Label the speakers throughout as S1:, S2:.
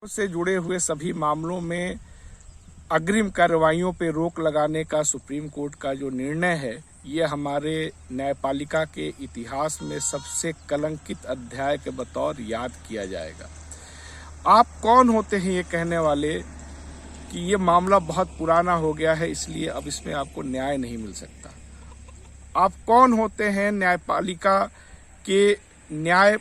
S1: से जुड़े हुए सभी मामलों में अग्रिम कार्रवाइयों पर रोक लगाने का सुप्रीम कोर्ट का जो निर्णय है, ये हमारे न्यायपालिका के इतिहास में सबसे कलंकित अध्याय के बतौर याद किया जाएगा। आप कौन होते हैं ये कहने वाले कि ये मामला बहुत पुराना हो गया है इसलिए अब इसमें आपको न्याय नहीं मिल सकता? आप कौन होते हैं न्यायपालिका के न्याय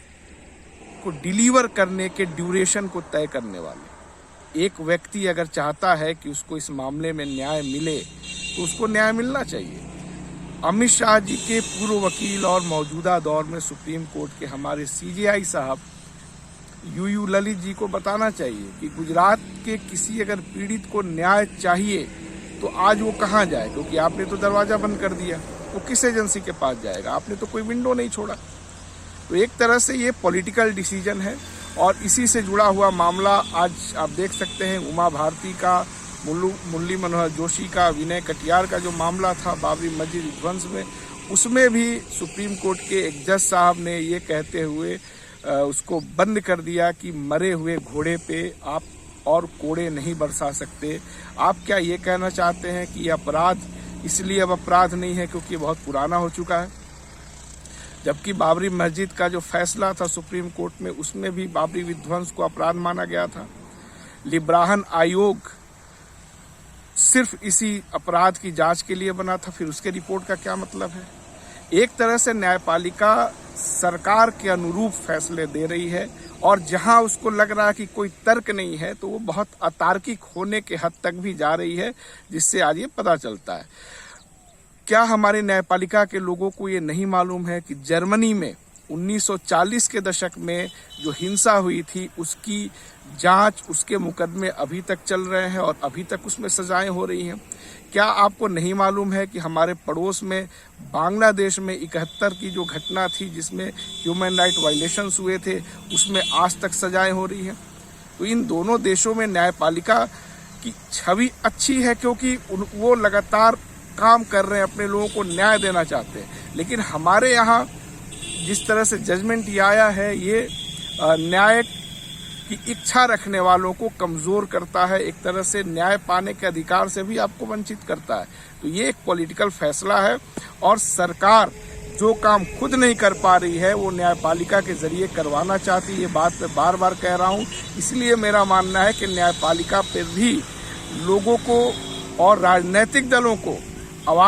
S1: को डिलीवर करने के ड्यूरेशन को तय करने वाले? एक व्यक्ति अगर चाहता है कि उसको इस मामले में न्याय मिले तो उसको न्याय मिलना चाहिए। अमित शाह जी के पूर्व वकील और मौजूदा दौर में सुप्रीम कोर्ट के हमारे सीजेआई साहब यूयू ललित जी को बताना चाहिए कि गुजरात के किसी अगर पीड़ित को न्याय चाहिए तो आज वो कहाँ जाए, क्योंकि आपने तो दरवाजा बंद कर दिया। वो किस एजेंसी के पास जाएगा? आपने तो कोई विंडो नहीं छोड़ा। तो एक तरह से ये पॉलिटिकल डिसीजन है और इसी से जुड़ा हुआ मामला आज आप देख सकते हैं। उमा भारती का, मुरली मनोहर जोशी का, विनय कटियार का जो मामला था बाबरी मस्जिद विध्वंस में, उसमें भी सुप्रीम कोर्ट के एक जज साहब ने ये कहते हुए उसको बंद कर दिया कि मरे हुए घोड़े पे आप और कोड़े नहीं बरसा सकते। आप क्या ये कहना चाहते हैं कि ये अपराध इसलिए अब अपराध नहीं है क्योंकि बहुत पुराना हो चुका है? जबकि बाबरी मस्जिद का जो फैसला था सुप्रीम कोर्ट में, उसमें भी बाबरी विध्वंस को अपराध माना गया था। लिब्राहन आयोग सिर्फ इसी अपराध की जांच के लिए बना था, फिर उसके रिपोर्ट का क्या मतलब है? एक तरह से न्यायपालिका सरकार के अनुरूप फैसले दे रही है और जहां उसको लग रहा है कि कोई तर्क नहीं है तो वो बहुत अतार्किक होने के हद तक भी जा रही है, जिससे आज ये पता चलता है। क्या हमारे न्यायपालिका के लोगों को ये नहीं मालूम है कि जर्मनी में 1940 के दशक में जो हिंसा हुई थी उसकी जांच, उसके मुकदमे अभी तक चल रहे हैं और अभी तक उसमें सजाएं हो रही हैं? क्या आपको नहीं मालूम है कि हमारे पड़ोस में बांग्लादेश में 71 की जो घटना थी जिसमें ह्यूमन राइट वायलेशंस हुए थे, उसमें आज तक सजाएं हो रही हैं? तो इन दोनों देशों में न्यायपालिका की छवि अच्छी है क्योंकि वो लगातार काम कर रहे हैं, अपने लोगों को न्याय देना चाहते हैं। लेकिन हमारे यहाँ जिस तरह से जजमेंट ये आया है, ये न्याय की इच्छा रखने वालों को कमजोर करता है, एक तरह से न्याय पाने के अधिकार से भी आपको वंचित करता है। तो ये एक पॉलिटिकल फैसला है और सरकार जो काम खुद नहीं कर पा रही है वो न्यायपालिका के जरिए करवाना चाहती है। ये बात मैं बार बार कह रहा हूँ। इसलिए मेरा मानना है कि न्यायपालिका पर भी लोगों को और राजनीतिक दलों को आवाज